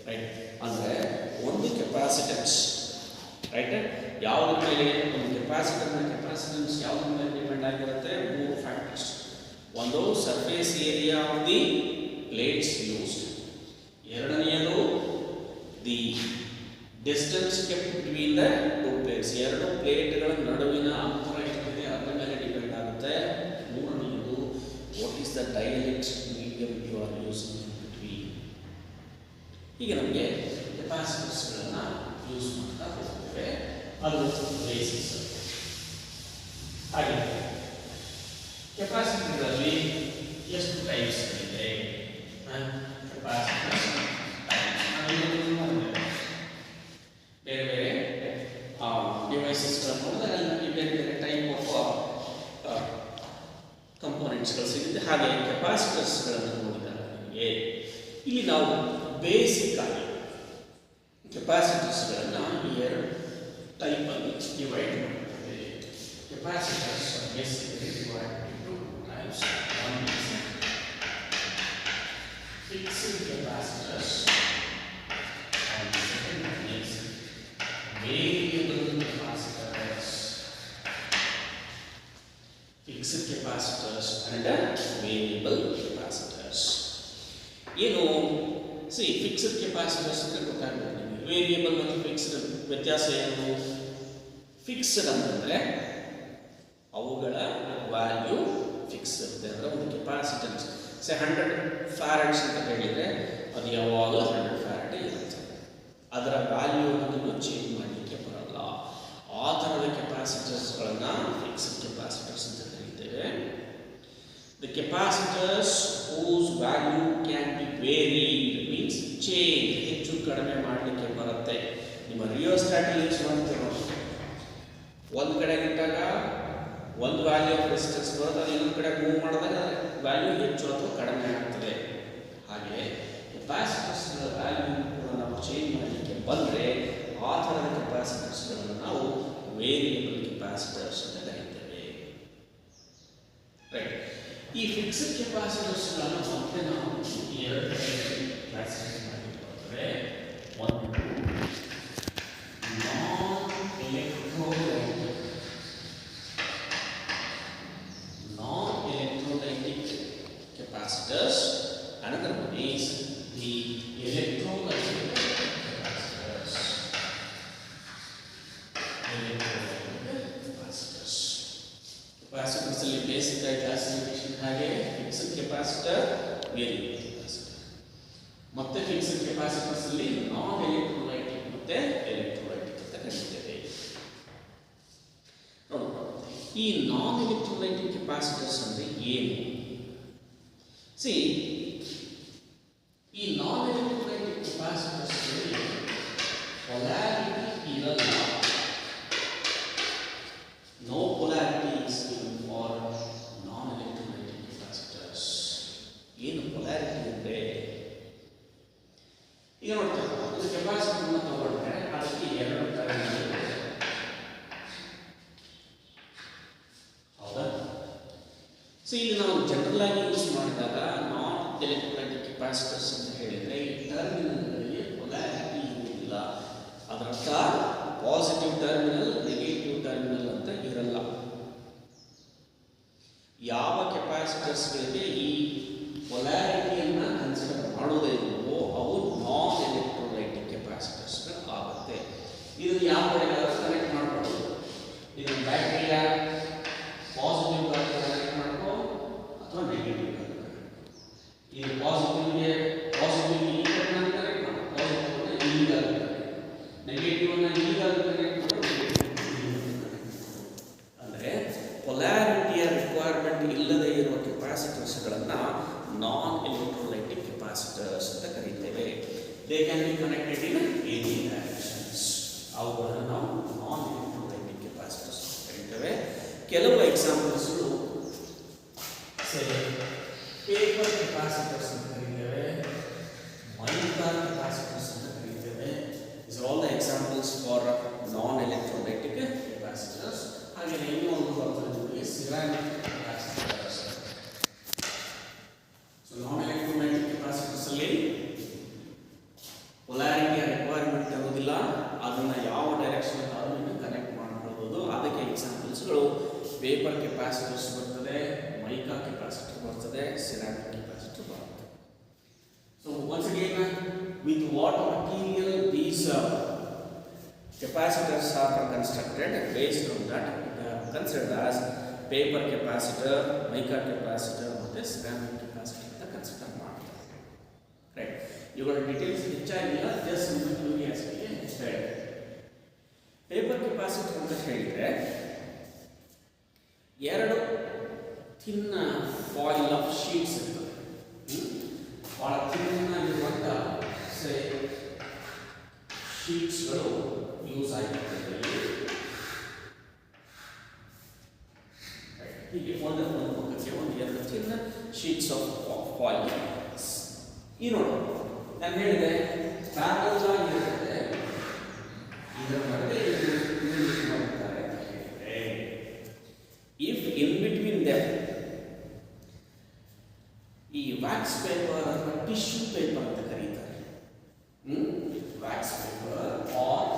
ರೈಟ್? ಅಂದರೆ ಒಂದು ಕೆಪಾಸಿಟನ್ಸ್, ರೈಟ್, ಯಾವುದ್ರ ಮೇಲೆ ಒಂದು ಕೆಪಾಸಿಟನ್ಸ್ ಯಾವುದ್ರ ಮೇಲೆ ಡಿಪೆಂಡ್ ಆಗಿರುತ್ತೆ? ಮೂರು ಫ್ಯಾಕ್ಟರ್ಸ್. ಒಂದು, surface area of the plates used. ಎರಡನೆಯದು, the distance kept between the two plates, ಎರಡು ಪ್ಲೇಟ್ಗಳ ನಡುವಿನ ಅಂತರ ಎಷ್ಟಿದೆ ಅದರ ಮೇಲೆ ಡಿಪೆಂಡ್ ಆಗುತ್ತೆ. ಮೂರನೆಯದು, what is the dielectric medium you are using in between. ಈಗ ನಮಗೆ ಕೆಪಾಸಿಟರ್ಸ್ಗಳನ್ನು ಯೂಸ್ ಮಾಡ್ತಾ ಹೋಗ್ತೇವೆ, ಅದು ಬೇಸಿಸ್. ಹಾಗೆ ಕೆಪಾಸಿಟರ್ಗಳಲ್ಲಿ ಎಷ್ಟು ಟೈಪ್ಸ್ ಇದೆ? ಕೆಪಾಸಿಟರ್ಸ್ ಬೇರೆ ಬೇರೆ ಡಿವೈಸಸ್ಗಳನ್ನು ನೋಡಿದಾಗ ನಮಗೆ ಬೇರೆ ಬೇರೆ ಟೈಪ್ ಆಫ್ ಕಂಪೋನೆಂಟ್ಸ್ಗಳು ಸಿಗುತ್ತೆ. ಹಾಗೆ ಕೆಪಾಸಿಟರ್ಸ್ಗಳನ್ನು ನೋಡಿದಾಗ ನಮಗೆ ಇಲ್ಲಿ ನಾವು ಬೇಸಿಕ್ ಆಗಿ ಕೆಪಾಸಿಟರ್ಸ್ಗಳನ್ನು ಈ ಎರಡು ಟೈಪಲ್ಲಿ ಡಿವೈಡ್ ಮಾಡ್ತೇವೆ. Capacitors basically divide into two types. One is fixed capacitors, and the second one is variable capacitors. Fixed capacitors and variable capacitors. ಏನು ಫಿಕ್ಸ್ಡ್ ಕೆಪಾಸಿಟರ್ಸ್ ಅಂತ ಗೊತ್ತಾಗುತ್ತೆ ನಿಮಗೆ. ವೇರಿಯಬಲ್ ಮತ್ತು ಫಿಕ್ಸ್ಡ್ ವ್ಯತ್ಯಾಸ ಏನು? ಫಿಕ್ಸ್ಡ್ ಅಂತಂದರೆ ಅವುಗಳ ವ್ಯಾಲ್ಯೂ ಫಿಕ್ಸ್ ಇರುತ್ತೆ. ಅಂದರೆ ಒಂದು ಕೆಪಾಸಿಟನ್ಸ್ 100 ಫ್ಯಾರಡ್ಸ್ ಅಂತ ಹೇಳಿದರೆ ಅದು ಯಾವಾಗಲೂ 100 ಫ್ಯಾರಡ್ ಇರುತ್ತೆ. ಅದರ ವ್ಯಾಲ್ಯೂವನ್ನು ಚೇಂಜ್ ಮಾಡಲಿಕ್ಕೆ ಬರಲ್ಲ. ಆ ಥರದ ಕೆಪಾಸಿಟರ್ಸ್ಗಳನ್ನು ಫಿಕ್ಸ್ಡ್ ಕೆಪಾಸಿಟರ್ಸ್ ಅಂತ ಕರೀತೇವೆ. The capacitors whose value can be varied means change, ಹೆಚ್ಚು ಕಡಿಮೆ ಮಾಡಲಿಕ್ಕೆ ಬರುತ್ತೆ. ನಿಮ್ಮ ರಿಯೋಸ್ಟಾಟ್ ಯೂಸ್ ಮಾಡ್ತೀವಿ ನೋಡಿ, ಒಂದು ಕಡೆ ಇಟ್ಟಾಗ ಒಂದು ವ್ಯಾಲ್ಯೂ ಆಫ್ ರೆಸಿಸ್ಟೆನ್ಸ್ ಬರುತ್ತೆ, ಅದು ಇನ್ನೊಂದು ಕಡೆ ಮೂವ್ ಮಾಡಿದಾಗ ವ್ಯಾಲ್ಯೂ ಹೆಚ್ಚು ಅಥವಾ ಕಡಿಮೆ ಆಗ್ತದೆ. ಹಾಗೆ ಕೆಪಾಸಿಟರ್ಸ್ಗಳ ವ್ಯಾಲ್ಯೂ ಕೂಡ ನಾವು ಚೇಂಜ್ ಮಾಡಲಿಕ್ಕೆ ಬಂದರೆ ಆ ಥರದ ಕೆಪಾಸಿಟರ್ಸ್ಗಳನ್ನು ನಾವು ವೇರಿಯಬಲ್ ಕೆಪಾಸಿಟರ್ಸ್ ಅಂತ ಕರೀತೇವೆ. ರೈಟ್? ಈ ಫಿಕ್ಸ್ಡ್ ಕೆಪಾಸಿಟರ್ಸ್ಗಳನ್ನು ಮತ್ತೆ ನಾವು ಎರಡು ಕ್ಲಾಸಿಫೈ ಮಾಡಿರ್ತೇವೆ. ಒಂದು, ನಾನ್ electrolytic capacitors. Another one is the electrolytic capacitors. Capacitors ಅಲ್ಲಿ ಬೇಸಿಕ್ ಆಗಿ ಕ್ಲಾಸಿಫಿಕೇಶನ್ ಹಾಗೆ ಫಿಕ್ಸ್ಡ್ ಕೆಪಾಸಿಟರ್, ವೇರಿಯಬಲ್ ಕೆಪಾಸಿಟರ್. ಮತ್ತೆ ಫಿಕ್ಸ್ಡ್ ಕೆಪಾಸಿಟರ್ಸ್ ಅಲ್ಲಿ ನಾನ್ ಎಲೆಕ್ಟ್ರೋಲೈಟಿಕ್ ಮತ್ತೆ ಎಲೆಕ್ಟ್ರೋಲೈಟಿಕ್ ಅಂತ ಕರೀತೇವೆ. ನೋಡೋಣ, ಈ ನಾನ್ ಎಲೆಕ್ಟ್ರೋಲೈಟಿಕ್ ಕೆಪಾಸಿಟರ್ಸ್ ಅಂದ್ರೆ ಏನು? ಈ ನಾನ್ ಎಲೆಕ್ಟ್ರೋಲೈಟಿಕ್ ಕೆಪಾಸಿಟರ್ಸ್ ಅಲ್ಲಿ ಪೊಲಾರಿಟಿ ಇರಲ್ಲ. No polarity is given for non-electrolytic capacitors. ಏನು polarity ಅಂದರೆ? ಈಗ ನೋಡ್ತೇವೆ, ಒಂದು ಕೆಪಾಸಿಟರ್ನ ತಗೊಂಡ್ರೆ ಅದಕ್ಕೆ ಎರಡು ಟರ್ಮಿನಲ್ ಇದೆ. ಹೌದಾ? ಇಲ್ಲಿ ನಾವು ಜನರಲ್ ಆಗಿ ಯೂಸ್ ಮಾಡಿದಾಗ ನಾನ್ ಎಲೆಕ್ಟ್ರೋಲೈಟಿಕ್ ಕೆಪಾಸಿಟರ್ಸ್ ಅಂತ ಹೇಳಿದರೆ ಈ ಟರ್ಮಿನಲ್ಗಳಿಗೆ ಪೊಲಾರಿಟಿ ಇರುವುದಿಲ್ಲ. ಅದರರ್ಥ ಪಾಸಿಟಿವ್ ಟರ್ಮಿನಲ್, ನೆಗೆಟಿವ್ ಟರ್ಮಿನಲ್ ಅಂತ ಇರಲ್ಲ. ಯಾವ ಕೆಪಾಸಿಟರ್ಸ್ಗಳಿಗೆ ಈ ಪೊಲಾರಿಟಿಯನ್ನು ಕನ್ಸಿಡರ್ ಮಾಡೋದೇ ಇಲ್ಲವೋ ಅವು ನಾನ್ ಎಲೆಕ್ಟ್ರೋಲೈಟಿಕ್ ಕೆಪಾಸಿಟರ್ಸ್ ಆಗುತ್ತೆ. ಇದು ಯಾವ ಕಡೆಗಾದ್ರೂ ಕನೆಕ್ಟ್ ಮಾಡ್ಬೋದು. ಇದನ್ನು ಬ್ಯಾಟ್ರಿಯ ಪಾಸಿಟಿವ್ ಕನೆಕ್ಟ್ ಮಾಡ್ಕೋ ಅಥವಾ ನೆಗೆಟಿವ್ ಇದು ಪಾಸಿಟಿವ್ಗೆ ಈ ಕಡೆ ಕನೆಕ್ಟ್ ಮಾಡೋ, ಪಾಸಿಟಿವ್ ಈಗ ನೆಗೆಟಿವ್ ಈಗ ಕನೆಕ್ಟ್ ಮಾಡೋ, ಅಂದರೆ ಪೊಲಾರಿಟಿಯ ರಿಕ್ವೈರ್ಮೆಂಟ್ ಇಲ್ಲದೆ ಇರುವ ಕೆಪಾಸಿಟರ್ಸ್ಗಳನ್ನು ನಾನ್ ಎಲೆಕ್ಟ್ರೋಲೈಟಿಕ್ ಕೆಪಾಸಿಟರ್ಸ್ ಅಂತ ಕರೀತೇವೆ. They can be connected in any directions. ಅವುಗಳನ್ನು ನಾವು ನಾನ್ ಎಲೆಕ್ಟ್ರೋಲೈಟಿಕ್ ಕೆಪಾಸಿಟರ್ಸ್ ಅಂತ ಕರೀತೇವೆ. ಕೆಲವು ಎಕ್ಸಾಂಪಲ್ಸ್ಗಳು ಪೇಪರ್ ಕೆಪಾಸಿಟರ್ಸ್ ಅಂತ ಕರೀತೇವೆ, ಮೈಕಾ ಕೆಪಾಸಿಟರ್ಸ್ ಅಂತ ಕರೀತೇವೆ. These are all the examples for non-electrolytic capacitors. ಹಾಗೆ ಇನ್ನೊಂದು ಬರ್ತದೆ ಸಿರಾಮಿಕ್ ಕೆಪಾಸಿಟರ್ಸ್. ಸೊ ನಾನ್-ಎಲೆಕ್ಟ್ರೋಲೈಟಿಕ್ ಕೆಪಾಸಿಟರ್ಸ್ ಅಲ್ಲಿ ಪೊಲಾರಿಟಿಯ ರಿಕ್ವೈರ್ಮೆಂಟ್ ಇರೋದಿಲ್ಲ, ಅದನ್ನು ಯಾವ ಡೈರೆಕ್ಷನ್ ಆದರೂ ಕನೆಕ್ಟ್ ಮಾಡ್ಕೊಳ್ಬೋದು. ಅದಕ್ಕೆ ಎಕ್ಸಾಂಪಲ್ಸ್ಗಳು ಪೇಪರ್ ಕೆಪಾಸಿಟರ್ಸ್ ಬರ್ತದೆ, ಮೈಕಾ ಕೆಪಾಸಿಟರ್ ಬರ್ತದೆ, ಸಿರಾಮಿಕ್ ಕೆಪಾಸಿಟರ್ ಬರ್ತದೆ. So once again, with what material these capacitors are constructed, based on that they are considered as paper capacitor, mica capacitor ಮತ್ತು ceramic capacitor ಅಂತ ಕನ್ಸಿಡರ್ ಮಾಡ್ತಾರೆ. ರೈಟ್, ಇವುಗಳ ಡೀಟೇಲ್ಸ್ ಹೆಚ್ಚಾಗಿಲ್ಲ, ಜಸ್ಟ್ ನಿಮ್ಮ ಕ್ಯೂರಿಯಾಸಿಟಿಗೆ ಹೇಳ್ತಾರೆ. ಪೇಪರ್ ಕೆಪಾಸಿಟರ್ ಅಂತ ಹೇಳಿದರೆ ಎರಡು ಥಿನ್ ಫಾಯಿಲ್ ಆಫ್ ಶೀಟ್ಸ್ ಇರ್ತವೆ. ಭಾಳ ಥಿನ್ ಆಗಿರುವಂಥ ಶೀಟ್ಸ್ಗಳು ಯೂಸ್ ಆಗಿರ್ತದೆ. ಹೀಗೆ ಒಂದರ ಪಕ್ಕಕ್ಕೆ ಒಂದು ಎರಡು ಥಿನ್ ಶೀಟ್ಸ್ ಆಫ್ ಫಾಯಿಲ್. ಈ ನೋಡಿ, ನಾನು ಹೇಳಿದೆ ಪ್ಯಾರಲಲ್ ಆಗಿರುತ್ತೆ, ಇದರ ಮಧ್ಯೆ ಯೂಸ್ ಮಾಡ್ತಾರೆ ಅಂತ ಹೇಳಿದ್ರೆ, ಇಫ್ ಇನ್ ಬಿಟ್ವೀನ್ ದೆಮ್ ಈ ವ್ಯಾಕ್ಸ್ ಪೇಪರ್ ಅಥವಾ ಟಿಶ್ಯೂ ಪೇಪರ್ ಅಂತ ಕರೀತಾರೆ. Wax paper or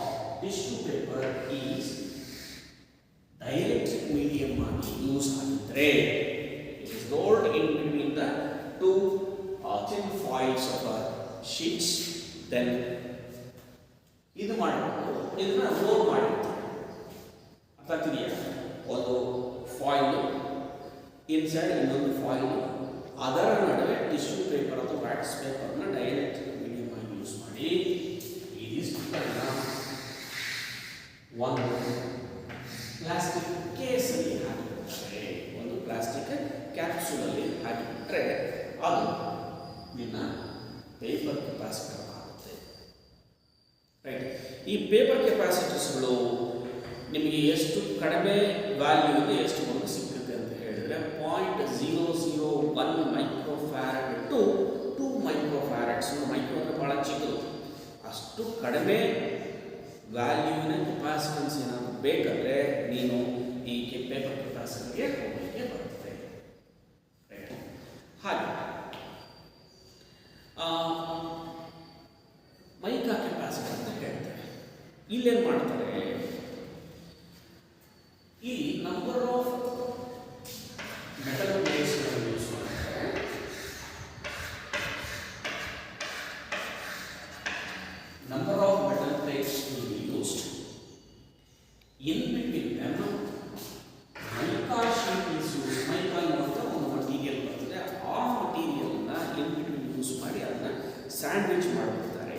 tissue paper is dielectric medium ಆಗಿ ಯೂಸ್ ಆಗಿದ್ರೆ, it is rolled in between the two thin foils of sheets, then ಇದು ಮಾಡಬಹುದು, ಇದನ್ನ ರೋಲ್ ಮಾಡಿರ್ತಾರೆ. ಅರ್ಥ ಆಗ್ತಿದೆಯಾ? ಒಂದು ಫಾಯಿಲ್ ಇನ್ಸೈಡ್ ಇನ್ನೊಂದು ಫಾಯಿಲ್, ಅದರ ನಡುವೆ ಟಿಶ್ಯೂ ಪೇಪರ್ ಅಥವಾ ವ್ಯಾಕ್ಸ್ ಪೇಪರ್ನ ಡೈಎಲೆಕ್ಟ್ರಿಕ್ ಮೀಡಿಯಂ ಆಗಿ ಯೂಸ್ ಮಾಡಿ ಇದಿಷ್ಟನ್ನು ಒಂದು ಪ್ಲಾಸ್ಟಿಕ್ ಕೇಸಲ್ಲಿ ಹಾಕಿಬಿಡ್ತಾರೆ, ಒಂದು ಪ್ಲಾಸ್ಟಿಕ್ ಕ್ಯಾಪ್ಸೂಲಲ್ಲಿ ಹಾಕಿಬಿಟ್ರೆ ಅದು ನಿನ್ನ ಪೇಪರ್ ಕೆಪಾಸಿಟರ್ ಆಗುತ್ತೆ. ರೈಟ್, ಈ ಪೇಪರ್ ಕೆಪಾಸಿಟರ್ಸ್ಗಳು ನಿಮಗೆ ಎಷ್ಟು ಕಡಿಮೆ ವ್ಯಾಲ್ಯೂ ಇದೆ, ಎಷ್ಟು ಒಂದು ಸಿಗುತ್ತೆ ಅಂತ ಹೇಳಿದರೆ 0.001 ಮೈಕ್ರೋಫ್ಯಾರಡ್ ಟು 2 ಮೈಕ್ರೋಫ್ಯಾರಡ್ಸ್. ಮೈಕ್ರೋ ಅಂದರೆ ಭಾಳ ಚಿಕ್ಕದು, ಅಷ್ಟು ಕಡಿಮೆ ವ್ಯಾಲ್ಯೂವಿನ ಕೆಪಾಸಿಟನ್ಸ್ ಏನಾದರೂ ಬೇಕಂದರೆ ನೀನು ಈ ಪೇಪರ್ ಕೆಪಾಸಿಟರ್ಗೆ ಹೋಗಲಿಕ್ಕೆ ಬರುತ್ತೆ. ರೈಟ್, ಹಾಗೆ ಮೈಕಾ ಕೆಪಾಸಿಟರ್ ಅಂತ ಹೇಳ್ತಾರೆ. ಇಲ್ಲೇನು ಮಾಡ್ತಾರೆ, ಈ ನಂಬರ್ ಆಫ್ ಮೆಟಲ್ ಪ್ಲೇಟ್ಸ್ಗಳನ್ನು ಯೂಸ್ ಮಾಡ್ತಾರೆ. Number of metal plates will be used. In between them mica sheet is use. Mica ಅನ್ನುವಂಥ ಒಂದು ಮಟೀರಿಯಲ್ ಬರ್ತದೆ, ಆ ಮಟೀರಿಯಲ್ನ ಇನ್ ಬಿಟ್ವೀನ್ ಯೂಸ್ ಮಾಡಿ ಅದನ್ನು ಸ್ಯಾಂಡ್ವಿಚ್ ಮಾಡಿಬಿಡ್ತಾರೆ.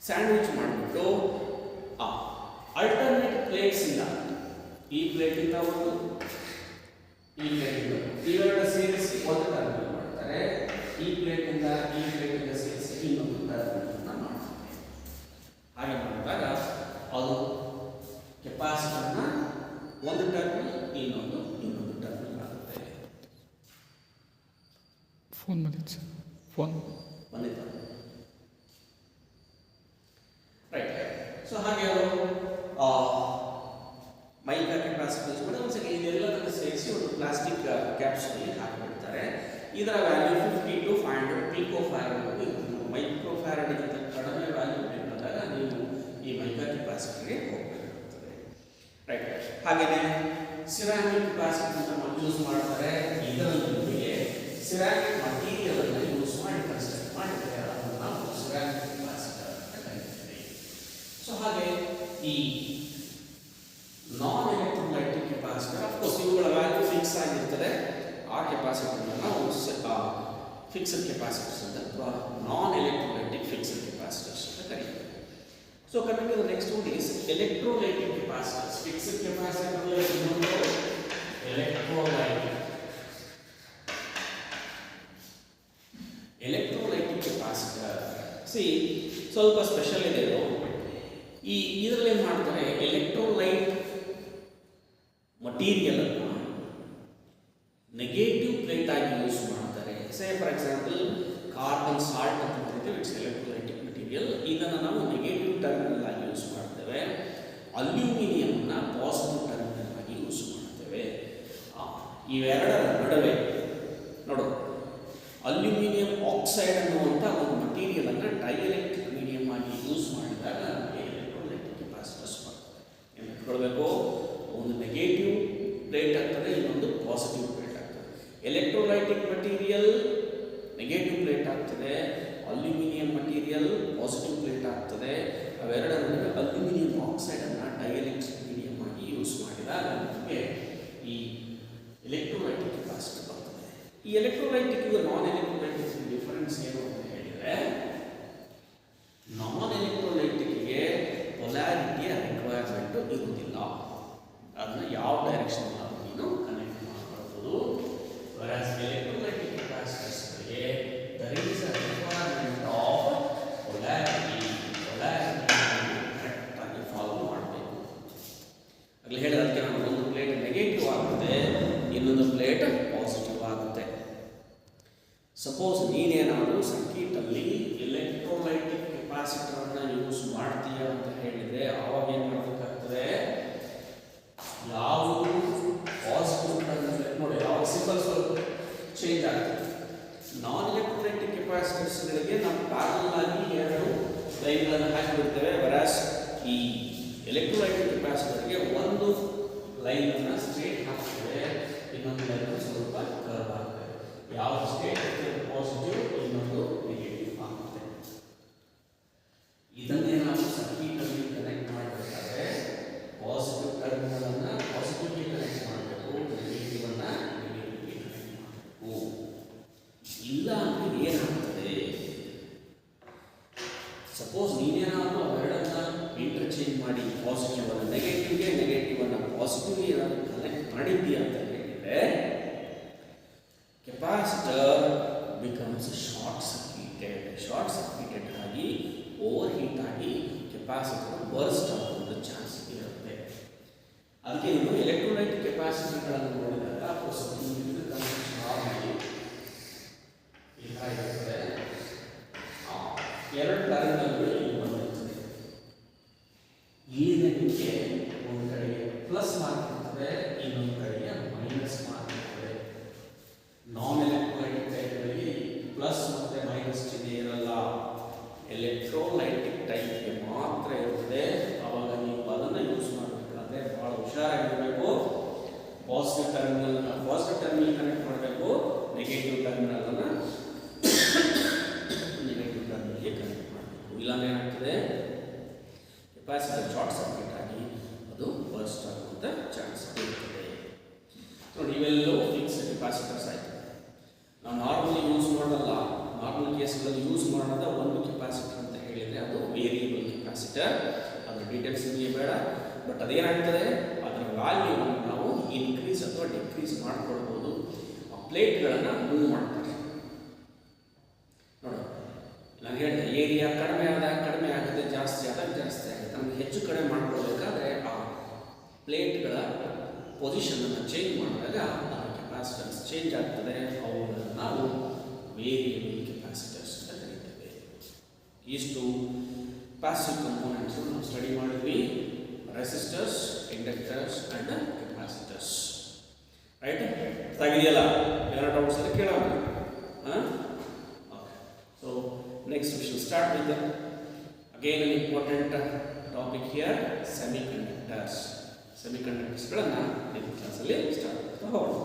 ಸ್ಯಾಂಡ್ವಿಚ್ ಮಾಡಿಬಿಟ್ಟು ಅಲ್ಟರ್ನೇಟ್ ಪ್ಲೇಟ್ಸ್ ಇಲ್ಲ, ಈ ಪ್ಲೇಟಿಂದ ಒಂದು, ಈ ಪ್ಲೇಟಿಂದ ಇವೆರಡು ಸೇರಿಸಿ ಒಂದು ಟರ್ಮಿನಲ್ ಮಾಡ್ತಾರೆ, ಈ ಪ್ಲೇಟಿಂದ ಸೇರಿಸಿ ಇನ್ನೊಂದು ಟರ್ಮಿನಲ್ನ ಮಾಡ್ತಾರೆ. ಹಾಗೆ ಮಾಡಿದಾಗ ಅದು ಕೆಪಾಸಿಟರ್ನ ಒಂದು ಟರ್ಮಿನಲ್ ಇನ್ನೊಂದು ಟರ್ಮಿನಲ್ ಆಗುತ್ತೆ. ಫೋನ್ ಬಂದಿತ್ತು ಸರ್, ಫೋನ್ ಬಂದಿತ್ತು. ರೈಟ್, ಸೊ ಹಾಗೆ ಅವರು ಮೈಕಾ ಕೆಪಾಸಿಟರ್ಸ್ ಕೂಡ ಒಂದ್ಸಲ ಇದೆಲ್ಲದನ್ನು ಸೇರಿಸಿ ಒಂದು ಪ್ಲಾಸ್ಟಿಕ್ ಕ್ಯಾಪ್ಸೂಲಲ್ಲಿ ಹಾಕಿಬಿಡ್ತಾರೆ. ಇದರ ವ್ಯಾಲ್ಯೂ 50 to 500 ಪಿಕೋಫ್ಯಾರಡ್ ಇರುತ್ತೆ. ಮೈಕ್ರೋಫ್ಯಾರಡ್ಗಿಂತ ಕಡಿಮೆ ವ್ಯಾಲ್ಯೂ ಬೇಕಾದಾಗ ನೀವು ಈ ಮೈಕಾ ಕೆಪಾಸಿಟರ್ಗೆ ಹೋಗಬೇಕಾಗುತ್ತದೆ. ರೈಟ್, ಹಾಗೆಯೇ ಸಿರಾಮಿಕ್ ಕೆಪಾಸಿಟರ್ ಯೂಸ್ ಮಾಡ್ತಾರೆ. ಇದರಲ್ಲಿ ನಿಮಗೆ ಸಿರಾಮಿಕ್ ಮಟೀರಿಯಲ್ ಅನ್ನು ಯೂಸ್ ಮಾಡಿ ಕನ್ಸ್ಟ್ರಕ್ಟ್ ಮಾಡಿದ್ರೆ ಅದನ್ನು ನಾವು ಸಿರಾಮಿಕ್ ಕೆಪಾಸಿಟರ್ ಅಂತ ಕರೀತೀವಿ. ಸೊ ಹಾಗೆ ಈ ನಾನ್ ಎಲೆಕ್ಟ್ರೋಲೈಟಿಕ್ ಕೆಪಾಸಿಟರ್ ಅಫ್ಕೋರ್ಸ್ ಇವುಗಳ ವ್ಯಾಲ್ಯೂ ಫಿಕ್ಸ್ ಆಗಿರ್ತದೆ. ಆ ಕೆಪಾಸಿಟರ್ನ ನಾವು ಫಿಕ್ಸ್ಡ್ ಕೆಪಾಸಿಟರ್ಸ್ ಅಂತ ಅಥವಾ ನಾನ್ ಎಲೆಕ್ಟ್ರೋಲೈಟಿಕ್ ಫಿಕ್ಸ್ಡ್ ಕೆಪಾಸಿಟರ್ಸ್ ಅಂತ ಕರೀತೀವಿ. So coming to the next one is electrolytic capacitors. Fixed capacitor ಇನ್ನೊಂದು electrolytic. Electrolytic capacitor see ಸ್ವಲ್ಪ ಸ್ಪೆಷಲ್ ಇದೆ ಇದು. ಇದರಲ್ಲಿ ಏನು ಮಾಡ್ತಾರೆ, ಎಲೆಕ್ಟ್ರೋಲೈಟ್ ಮಟೀರಿಯಲ್ ಅನ್ನು ನೆಗೆಟಿವ್ ಪ್ಲೇಟ್ ಆಗಿ ಯೂಸ್ ಮಾಡ್ತಾರೆ. Say for example carbon salt ಅಂತ ಕರಿತೀವಿ, ಇಟ್ಸ್ ಎಲೆಕ್ಟ್ರೋಲೈಟಿಕ್ ಮಟೀರಿಯಲ್. ಇದನ್ನು ನಾವು ನೆಗೆಟಿವ್ ಟರ್ಮಿನಲ್ ಆಗಿ ಯೂಸ್ ಮಾಡ್ತೇವೆ. ಅಲ್ಯೂಮಿನಿಯಂನ ಪಾಸಿಟಿವ್ ಟರ್ಮಿನಲ್ ಆಗಿ ಯೂಸ್ ಮಾಡ್ತೇವೆ. ಇವೆರಡರ ನಡುವೆ ನೋಡು, ಅಲ್ಯೂಮಿನಿಯಂ ಆಕ್ಸೈಡ್ ಅನ್ನುವಂಥ ಒಂದು ಮಟೀರಿಯಲ್ ಅನ್ನು ಡೈಎಲೆಕ್ಟ್ರಿಕ್ ಮೀಡಿಯಂ ಆಗಿ ಯೂಸ್ ಮಾಡಿದಾಗ ನಮಗೆ ಎಲೆಕ್ಟ್ರೋಲೈಟಿಕ್ ಕೆಪಾಸಿಟರ್ಸ್ ಬರ್ತದೆ. ಏನು ಇಟ್ಕೊಳ್ಬೇಕು, ಒಂದು ನೆಗೆಟಿವ್ ಪ್ಲೇಟ್ ಆಗ್ತದೆ, ಇನ್ನೊಂದು ಪಾಸಿಟಿವ್ ಪ್ಲೇಟ್ ಆಗ್ತದೆ. ಎಲೆಕ್ಟ್ರೋಲೈಟಿಕ್ ಮಟೀರಿಯಲ್ ನೆಗೆಟಿವ್ ಪ್ಲೇಟ್ ಆಗ್ತದೆ, ಅಲ್ಯೂಮಿನಿಯಂ ಮಟೀರಿಯಲ್ ಪಾಸಿಟಿವ್ ಪ್ಲೇಟ್ ಆಗ್ತದೆ. ಅವೆರಡರ ನಡುವೆ ಅಲ್ಯೂಮಿನಿಯಂ ಆಕ್ಸೈಡನ್ನು ಡೈಎಲೆಕ್ಟ್ರಿಕ್ ಮೀಡಿಯಂ ಆಗಿ ಯೂಸ್ ಮಾಡಿದಾಗ ನಮಗೆ ಈ ಎಲೆಕ್ಟ್ರೋಲೈಟಿಕ್ ಕೆಪಾಸಿಟರ್ ಬರ್ತದೆ. ಈ ಎಲೆಕ್ಟ್ರೋಲೈಟಿಕ್ ನಾನ್ ಎಲೆಕ್ಟ್ರೋಲೈಟಿಕ್ ಡಿಫರೆನ್ಸ್ ಏನು ಅಂತ ಹೇಳಿದರೆ, ನಾನ್ ಎಲೆಕ್ಟ್ರೋಲೈಟಿಕ್ಗೆ ಪೊಲಾರಿಟಿಯ ರಿಕ್ವೈರ್ಮೆಂಟ್ ಇರುವುದಿಲ್ಲ. ಅದನ್ನು ಯಾವ ಡೈರೆಕ್ಷನ್ ನೀನು ಕನೆಕ್ಟ್ ಮಾಡಬಹುದು. whereas electrolytic capacitors there is a requirement of polarity correct ಆಗಿ ಫಾಲೋ ಮಾಡಬೇಕು. ಆಗಲೇ ಹೇಳಿದಕ್ಕೆ ನಾವು ಒಂದು ಪ್ಲೇಟ್ ನೆಗೆಟಿವ್ ಆಗುತ್ತೆ, ಇನ್ನೊಂದು ಪ್ಲೇಟ್ ಪಾಸಿಟಿವ್ ಆಗುತ್ತೆ. ಸಪೋಸ್ ನೀನೇನಾದರೂ ಸರ್ಕ್ಯೂಟಲ್ಲಿ ಎಲೆಕ್ಟ್ರೋಲೈಟಿಕ್ ಕೆಪಾಸಿಟರನ್ನು ಯೂಸ್ ಮಾಡ್ತೀಯ ಅಂತ ಹೇಳಿದರೆ ಆವಾಗ ಏನು ಮಾಡಬೇಕಾಗ್ತದೆ, ಯಾವುದು ಪಾಸಿಟಿವ್ ಟರ್ಮಿನಲ್ ನೋಡಿ, ಯಾವಾಗ ಸಿಂಬಲ್ಸ್ ಚೇಂಜ್ ಆಗ್ತದೆ. ನಾನ್ ಎಲೆಕ್ಟ್ರೋಲೈಟಿಕ್ ಕೆಪಾಸಿಟರ್ಸ್ಗಳಿಗೆ ನಾವು ಪ್ಯಾರಲಲ್ ಆಗಿ ಎರಡು ಲೈನ್ಗಳನ್ನು ಹಾಕಿಬಿಡ್ತೇವೆ. ವರಾಸ್ ಈ ಎಲೆಕ್ಟ್ರೋಲೈಟಿಕ್ ಕೆಪಾಸಿಟರ್ಗೆ ಒಂದು ಲೈನನ್ನು ಸ್ಟ್ರೇಟ್ ಹಾಕ್ತೇವೆ, ಇನ್ನೊಂದು ಲೈನ್ ಸ್ವಲ್ಪ ಕರ್ವ್ ಆಗ್ತದೆ. ಯಾವ ಸ್ಟೇಟ್ ಪಾಸಿಟಿವ್, ಇನ್ನೊಂದು ನೆಗೆಟಿವ್ ಆಗುತ್ತೆ. ಇದನ್ನೇ ನಾವು ಸರ್ಕ್ಯೂಟಲ್ಲಿ ಕನೆಕ್ಟ್ ಮಾಡಬೇಕಾದ್ರೆ ಪಾಸಿಟಿವ್ ಟರ್ಮಿನಲ್ ಅನ್ನು ಪಾಸಿಟಿವ್ಗೆ ಕನೆಕ್ಟ್ ಮಾಡಬೇಕು, ನೆಗೆಟಿವ್ ಅನ್ನು ನೆಗೆಟಿವ್ಗೆ ಕನೆಕ್ಟ್ ಮಾಡಬೇಕು. ಇಲ್ಲ ಅಂದರೆ ಏನಾಗ್ತದೆ, ಸಪೋಸ್ ನೀನೇನಾದರೂ ಅವೆರಡನ್ನ ಇಂಟರ್ಚೇಂಜ್ ಮಾಡಿ ಪಾಸಿಟಿವ್ ಅನ್ನು ನೆಗೆಟಿವ್ಗೆ, ನೆಗೆಟಿವ್ ಅನ್ನು ಪಾಸಿಟಿವ್ಗೆ ಏನಾದರೂ ಕನೆಕ್ಟ್ ಮಾಡಿದ್ದೀಯ ಅಂತ ಹೇಳಿದರೆ ಕೆಪಾಸಿಟರ್ ಬಿಕಮ್ಸ್ ಶಾರ್ಟ್ ಸರ್ಕ್ಯೂಟೆಡ್ ಆಗಿ ಓವರ್ ಹೀಟ್ ಆಗಿ ಕೆಪಾಸಿಟರ್ ಬರ್ಸ್ಟ್ ಆಗುವಂಥ ಚಾನ್ಸ್ ಇರುತ್ತೆ. ಅದಕ್ಕೆ ನೀವು ಎಲೆಕ್ಟ್ರೋಲೈಟಿಕ್ ಕೆಪಾಸಿಟರ್ಗಳನ್ನು ನೋಡಿದಾಗ ಎರಡು ಟರ್ಮಿನಲ್ಗಳು ಇಲ್ಲಿ ಬಂದಿರ್ತದೆ. ಇಲ್ಲಿಂದ ನಿಮಗೆ ಒಂದು ಕಡೆಗೆ ಪ್ಲಸ್ ಮಾರ್ಕ್ ಇರ್ತದೆ, ಇನ್ನೊಂದು ಕಡೆಗೆ ಮೈನಸ್ ಮಾರ್ಕ್ ಇರ್ತದೆ. ನಾನ್ ಎಲೆಕ್ಟ್ರೋಲೈಟಿಕ್ ಟೈಪ್ಗಳಿಗೆ ಪ್ಲಸ್ ಮತ್ತು ಮೈನಸ್ ಚಿಹ್ನೆ ಇರಲ್ಲ. ಎಲೆಕ್ಟ್ರೋಲೈಟಿಕ್ ಟೈಪ್ಗೆ ಮಾತ್ರ ಇರ್ತದೆ. ಆವಾಗ ನೀವು ಅದನ್ನು ಯೂಸ್ ಮಾಡಬೇಕಾದ್ರೆ ಭಾಳ ಹುಷಾರಾಗಿರಬೇಕು. ಪಾಸಿಟಿವ್ ಟರ್ಮಿನಲ್ ಕನೆಕ್ಟ್ ಮಾಡಬೇಕು, ನೆಗೆಟಿವ್ ಟರ್ಮಿನಲನ್ನು ನೆಗೆಟಿವ್ ಟರ್ಮಿನಲ್ಗೆ ಕನೆಕ್ಟ್ ಮಾಡಬೇಕು. ಇಲ್ಲಾಂದ್ರೆ ಏನಾಗ್ತದೆ, ಕೆಪಾಸಿಟರ್ ಶಾರ್ಟ್ ಸರ್ಕ್ಯೂಟ್ ಆಗಿ ಅದು ಬರ್ಸ್ಟ್ ಆಗುವಂಥ ಚಾನ್ಸ್ ಇರ್ತದೆ. ನೋಡಿ, ಇವೆಲ್ಲವೂ ಫಿಕ್ಸ್ಡ್ ಕೆಪಾಸಿಟರ್ಸ್ ಆಯಿತು. ನಾವು ನಾರ್ಮಲಿ ಯೂಸ್ ಮಾಡಲ್ಲ, ನಾರ್ಮಲ್ ಕೇಸ್ಗಳಲ್ಲಿ ಯೂಸ್ ಮಾಡೋದ ಒಂದು ಕೆಪಾಸಿಟರ್ ಅಂತ ಹೇಳಿದರೆ ಅದು ವೇರಿಯಬಲ್ ಕೆಪಾಸಿಟರ್. ಅದರ ಡೀಟೇಲ್ಸ್ ನಿಮಗೆ ಬೇಡ. ಬಟ್ ಅದೇನಾಗ್ತದೆ, ಅದರ ವ್ಯಾಲ್ಯೂವನ್ನು ನಾವು ಇನ್ಕ್ರೀಸ್ ಅಥವಾ ಡಿಕ್ರೀಸ್ ಮಾಡ್ಕೊಳ್ಬೋದು. ಆ ಪ್ಲೇಟ್ಗಳನ್ನು ಮೂವ್ ಮಾಡ್ತಾರೆ. ನೋಡಿ, ನಾನು ಹೇಳಿದೆ ಏರಿಯಾ ಕಡಿಮೆ ಆಗುತ್ತೆ, ಜಾಸ್ತಿ ಆಗುತ್ತೆ. ನಮಗೆ ಹೆಚ್ಚು ಕಡಿಮೆ ಮಾಡ್ಕೊಳ್ಬೇಕಾದ್ರೆ ಆ ಪ್ಲೇಟ್ಗಳ ಪೊಸಿಷನನ್ನು ಚೇಂಜ್ ಮಾಡಿದಾಗ ಆ ಕೆಪಾಸಿಟನ್ಸ್ ಚೇಂಜ್ ಆಗ್ತದೆ. ಅವುಗಳನ್ನು ನಾವು ವೇರಿಯಬಲ್ ಕೆಪಾಸಿಟರ್ಸ್ ಅಂತ ಕರೀತೇವೆ. ಇಷ್ಟು ಪ್ಯಾಸಿವ್ ಕಂಪೋನೆಂಟ್ಸ್ ನಾವು ಸ್ಟಡಿ ಮಾಡಿದ್ವಿ. Resistors, inductors and capacitors. Right? ಆಗಿದೆಯಲ್ಲ? ಎಲ್ಲ ಡೌಟ್ಸ್ ಅಲ್ಲಿ ಕೇಳೋಣ. So next we should start with again an important topic here, ಸೆಮಿಕಂಡಕ್ಟರ್ಸ್ಗಳನ್ನು ನೆಕ್ಸ್ಟ್ ಕ್ಲಾಸಲ್ಲಿ ಸ್ಟಾರ್ಟ್ ಮಾಡ್ತಾ ಹೋಗೋಣ.